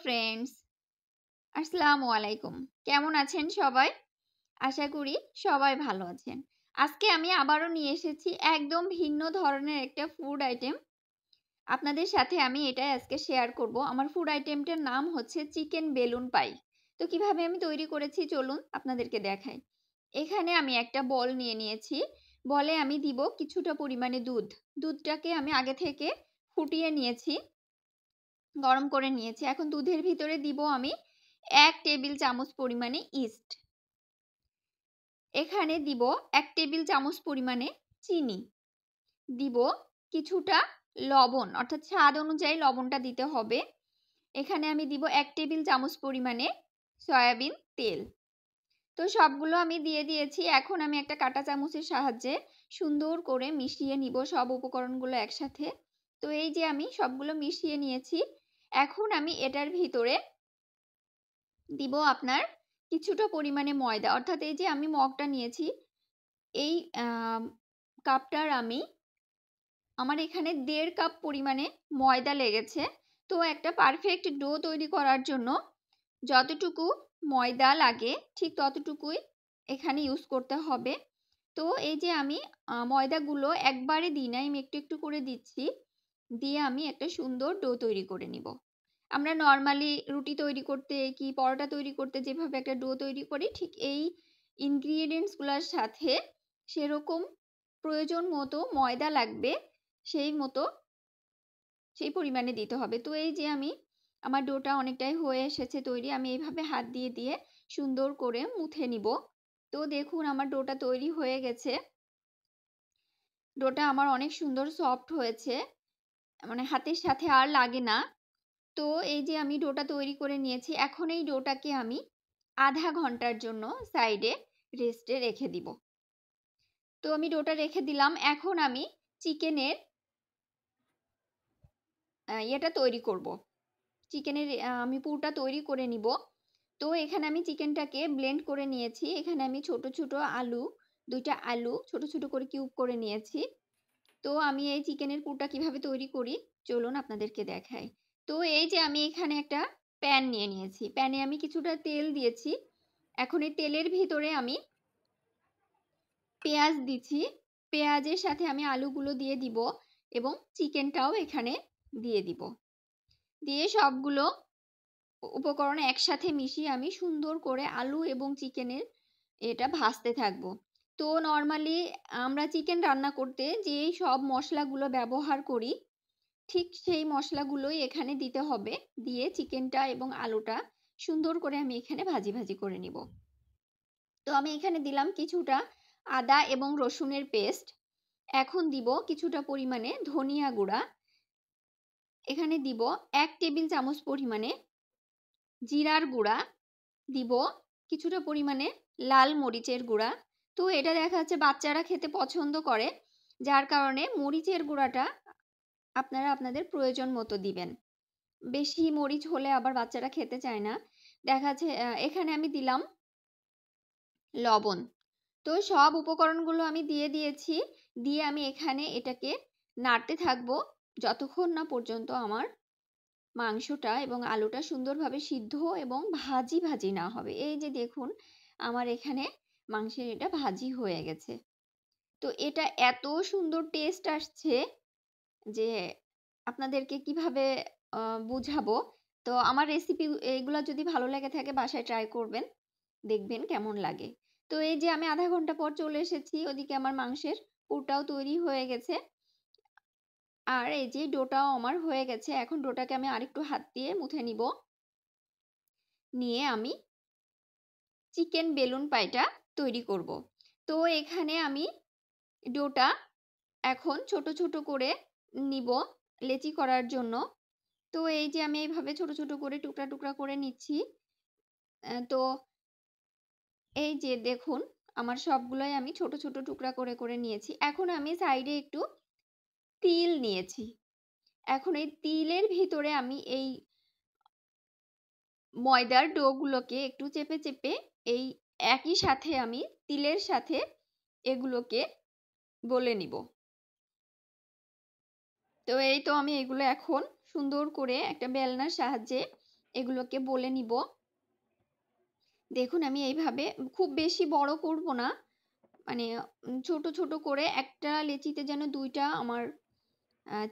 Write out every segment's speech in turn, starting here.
Friends, আসসালামু আলাইকুম। কেমন আছেন সবাই? আশা করি সবাই ভালো আছেন। আজকে আমি আবারও নিয়ে এসেছি একদম ভিন্ন ধরনের একটা ফুড আইটেম। আপনাদের সাথে আমি এটাই আজকে শেয়ার করব। আমার ফুড আইটেমটার নাম হচ্ছে চিকেন বেলুন পাই। তো কিভাবে আমি তৈরি করেছি চলুন আপনাদেরকে দেখাই। এখানে আমি একটা বল নিয়ে নিয়েছি। বলে আমি দিব কিছুটা পরিমাণে দুধ। দুধটাকে আমি আগে থেকে ফুটিয়ে নিয়েছি, গরম করে নিয়েছি। এখন দুধের ভিতরে দিব আমি 1 টেবিল চামচ পরিমাণে ইস্ট। এখানে দিব 1 টেবিল চামচ পরিমাণে চিনি। দিব কিছুটা লবণ, অর্থাৎ স্বাদ অনুযায়ী লবণটা দিতে হবে। এখানে আমি দিব 1 টেবিল চামচ পরিমাণে সয়াবিন তেল। তো সবগুলো আমি দিয়ে দিয়েছি। এখন আমি একটা কাঁটা চামচের সাহায্যে সুন্দর করে মিশিয়ে নিব সব উপকরণগুলো একসাথে। তো এই যে আমি সবগুলো মিশিয়ে নিয়েছি। এখন আমি এটার ভিতরে দিব আপনার কিছুটা পরিমাণে ময়দা, অর্থাৎ এই যে আমি মগটা নিয়েছি, এই কাপটার আমার এখানে 1.5 কাপ পরিমাণে ময়দা লেগেছে। তো একটা পারফেক্ট ডো তৈরি করার জন্য যতটুকু ময়দা লাগে ঠিক ততটুকুই এখানে ইউজ করতে হবে। তো এই যে আমি ময়দাগুলো একবারে দিই নাই, আমি একটু একটু করে দিচ্ছি। দিয়ে আমি একটা সুন্দর ডো তৈরি করে নিব। আমরা নরমালি রুটি তৈরি করতে কি পরোটা তৈরি করতে যেভাবে একটা ডো তৈরি করি, ঠিক এই ইনগ্রিডিয়েন্টসগুলোর সাথে সেরকম প্রয়োজন মতো ময়দা লাগবে, সেই পরিমাণে দিতে হবে। তো এই যে আমার ডোটা অনেকটাই হয়ে এসেছে তৈরি। আমি এইভাবে হাত দিয়ে দিয়ে সুন্দর করে মুথে নিব। তো দেখুন আমার ডোটা তৈরি হয়ে গেছে। ডোটা আমার অনেক সুন্দর সফট হয়েছে, মানে হাতের সাথে আর লাগে না। তো এই যে আমি ডোটা তৈরি করে নিয়েছি। এখন এই ডোটাকে আমি আধা ঘন্টার জন্য সাইডে রেস্টে রেখে দিব। তো আমি ডোটা রেখে দিলাম। এখন আমি চিকেনের ইয়েটা তৈরি করব। চিকেনের আমি পুরটা তৈরি করে নিব। তো এখানে আমি চিকেনটাকে ব্লেন্ড করে নিয়েছি। এখানে আমি ছোট ছোট আলু, 2টা আলু ছোট ছোট করে কিউব করে নিয়েছি। তো আমি এই চিকেনের পুরটা কিভাবে তৈরি করি চলুন আপনাদেরকে দেখাই। তো এই যে আমি এখানে একটা প্যান নিয়ে নিয়েছি। প্যানে আমি কিছুটা তেল দিয়েছি। এখন এই তেলের ভিতরে আমি পেঁয়াজ দিচ্ছি। পেঁয়াজের সাথে আমি আলুগুলো দিয়ে দিব এবং চিকেনটাও এখানে দিয়ে দিব। দিয়ে সবগুলো উপকরণ একসাথে মিশিয়ে আমি সুন্দর করে আলু এবং চিকেনের এটা ভাজতে থাকবো। তো নর্মালি আমরা চিকেন রান্না করতে যে সব মশলাগুলো ব্যবহার করি ঠিক সেই মশলাগুলোই এখানে দিতে হবে। দিয়ে চিকেনটা এবং আলুটা সুন্দর করে আমি এখানে ভাজি ভাজি করে নিব। তো আমি এখানে দিলাম কিছুটা আদা এবং রসুনের পেস্ট। এখন দিব কিছুটা পরিমাণে ধনিয়া গুঁড়া। এখানে দিব 1 টেবিল চামচ পরিমাণে জিরার গুঁড়া। দিব কিছুটা পরিমাণে লাল মরিচের গুঁড়া। তো এটা দেখা যাচ্ছে বাচ্চারা খেতে পছন্দ করে, যার কারণে মরিচের গুঁড়াটা আপনারা আপনাদের প্রয়োজন মতো দিবেন। বেশি মরিচ হলে আবার বাচ্চারা খেতে চায় না। দেখা যাচ্ছে এখানে আমি দিলাম লবণ। তো সব উপকরণগুলো আমি দিয়ে দিয়েছি। দিয়ে আমি এখানে এটাকে নাড়তে থাকবো যতক্ষণ না পর্যন্ত আমার মাংসটা এবং আলুটা সুন্দরভাবে সিদ্ধ এবং ভাজি ভাজি না হবে। এই যে দেখুন আমার এখানে মাংসের এটা ভাজি হয়ে গেছে। তো এটা এত সুন্দর টেস্ট আসছে যে আপনাদেরকে কিভাবে বুঝাবো। তো আমার রেসিপি এগুলা যদি ভালো লেগে থাকে বাসায় ট্রাই করবেন, দেখবেন কেমন লাগে। তো এই যে আমি আধা ঘন্টা পর চলে এসেছি, ওদিকে আমার মাংসের পুরটাও তৈরি হয়ে গেছে। আর এই যে ডোটাও আমার হয়ে গেছে। এখন ডোটাকে আমি আরেকটু হাত দিয়ে মুথে নিব। নিয়ে আমি চিকেন বেলুন পাইটা তৈরি করব। তো এখানে আমি ডোটা এখন ছোট ছোট করে নিব লেচি করার জন্য। তো এই যে আমি এইভাবে ছোট ছোট করে টুকরা টুকরা করে নিচ্ছি। তো এই যে দেখুন আমার সবগুলোই আমি ছোট ছোট টুকরা করে করে নিয়েছি। এখন আমি সাইডে একটু তিল নিয়েছি। এখন এই তিলের ভিতরে আমি এই ময়দার ডোগুলোকে একটু চেপে চেপে এই একই সাথে আমি তিলের সাথে এগুলোকে গলে নিব। তো এই তো আমি এগুলো এখন সুন্দর করে একটা বেলনার সাহায্যে এগুলোকে বলে নিব। দেখুন আমি এইভাবে খুব বেশি বড় করব না, মানে ছোট ছোট করে একটা লেচিতে যেন 2টা আমার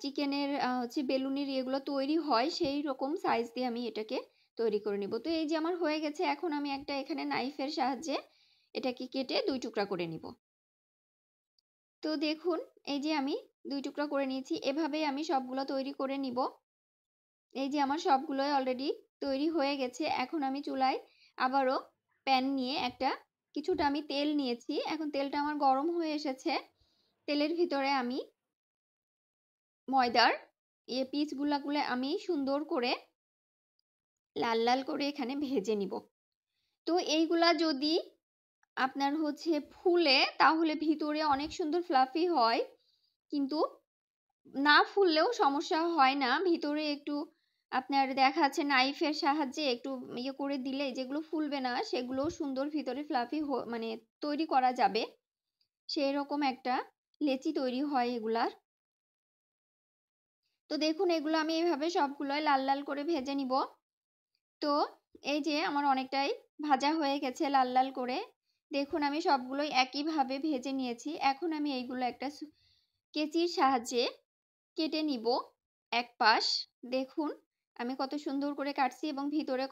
চিকেনের হচ্ছে বেলুনির এগুলো তৈরি হয়, সেই রকম সাইজ দিয়ে আমি এটাকে তৈরি করে নিব। তো এই যে আমার হয়ে গেছে, এখন আমি একটা এখানে নাইফের সাহায্যে এটাকে কেটে 2 টুকরা করে নিব। তো দেখুন এই যে আমি 2 টুকরা করে নিয়েছি, এভাবেই আমি সবগুলো তৈরি করে নিব। এই যে আমার সবগুলোই অলরেডি তৈরি হয়ে গেছে। এখন আমি চুলায় আবারও প্যান নিয়ে কিছুটা আমি তেল নিয়েছি। এখন তেলটা আমার গরম হয়ে এসেছে। তেলের ভিতরে আমি ময়দার পিসগুলো আমি সুন্দর করে লাল লাল করে এখানে ভেজে নিব। তো এইগুলা যদি আপনার হচ্ছে ফুলে তাহলে ভিতরে অনেক সুন্দর ফ্লাফি হয়, কিন্তু না ফুললেও সমস্যা হয় না। ভিতরে একটু আপনার দেখা যাচ্ছে নাইফের সাহায্যে একটু ইয়ে করে দিলে যেগুলো ফুলবে না সেগুলো সুন্দর ভিতরে ফ্লাফি মানে তৈরি করা যাবে। সেই রকম একটা লেচি তৈরি হয় এগুলার। তো দেখুন এগুলো আমি এইভাবে সবগুলোই লাল লাল করে ভেজে নিব। তো এই যে আমার অনেকটাই ভাজা হয়ে গেছে লাল লাল করে। দেখুন আমি সবগুলোই একইভাবে ভেজে নিয়েছি। এখন আমি এইগুলো একটা কেচির সাহায্যে কেটে নিব এক পাশ। দেখুন আমি কত সুন্দর করে কাটছি এবং ভিতরে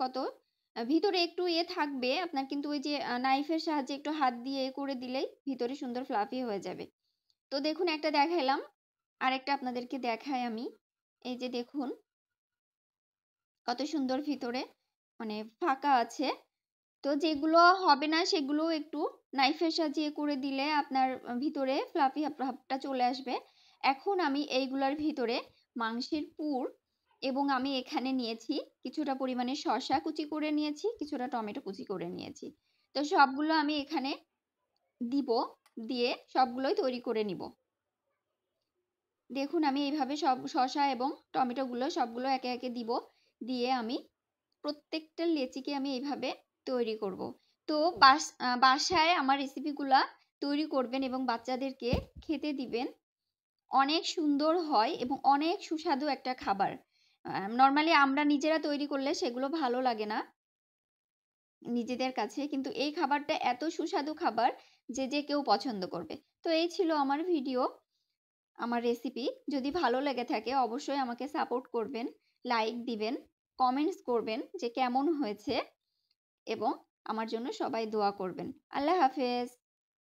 একটু থাকবে আপনার, কিন্তু ওই যে নাইফের সাহায্যে একটু হাত দিয়ে করে দিলেই ভিতরে সুন্দর ফ্লাফি হয়ে যাবে। তো দেখুন একটা দেখাইলাম, আরেকটা আপনাদেরকে দেখাই আমি। এই যে দেখুন কত সুন্দর ভিতরে মানে ফাঁকা আছে। তো যেগুলো হবে না সেগুলো একটু নাইফের সাহায্যে করে দিলে আপনার ভিতরে ফ্লাফি ভাবটা চলে আসবে। এখন আমি এইগুলার ভিতরে মাংসের পুর এবং আমি এখানে নিয়েছি কিছুটা পরিমাণে শসা কুচি করে নিয়েছি, কিছুটা টমেটো কুচি করে নিয়েছি। তো সবগুলো আমি এখানে দিব, দিয়ে সবগুলোই তৈরি করে নিব। দেখুন আমি এইভাবে সব শসা এবং টমেটোগুলো সবগুলো একে একে দিব, দিয়ে আমি প্রত্যেকটা লেচিকে আমি এইভাবে তৈরি করব। তো বাসায় আমার রেসিপিগুলা তৈরি করবেন এবং বাচ্চাদেরকে খেতে দিবেন। অনেক সুন্দর হয় এবং অনেক সুস্বাদু একটা খাবার। নরমালি আমরা নিজেরা তৈরি করলে সেগুলো ভালো লাগে না নিজেদের কাছে, কিন্তু এই খাবারটা এত সুস্বাদু খাবার যে কেউ পছন্দ করবে। তো এই ছিল আমার ভিডিও, আমার রেসিপি। যদি ভালো লেগে থাকে অবশ্যই আমাকে সাপোর্ট করবেন, লাইক দিবেন, কমেন্টস করবেন যে কেমন হয়েছে এবং আমার জন্য সবাই দোয়া করবেন। আল্লাহ হাফেজ।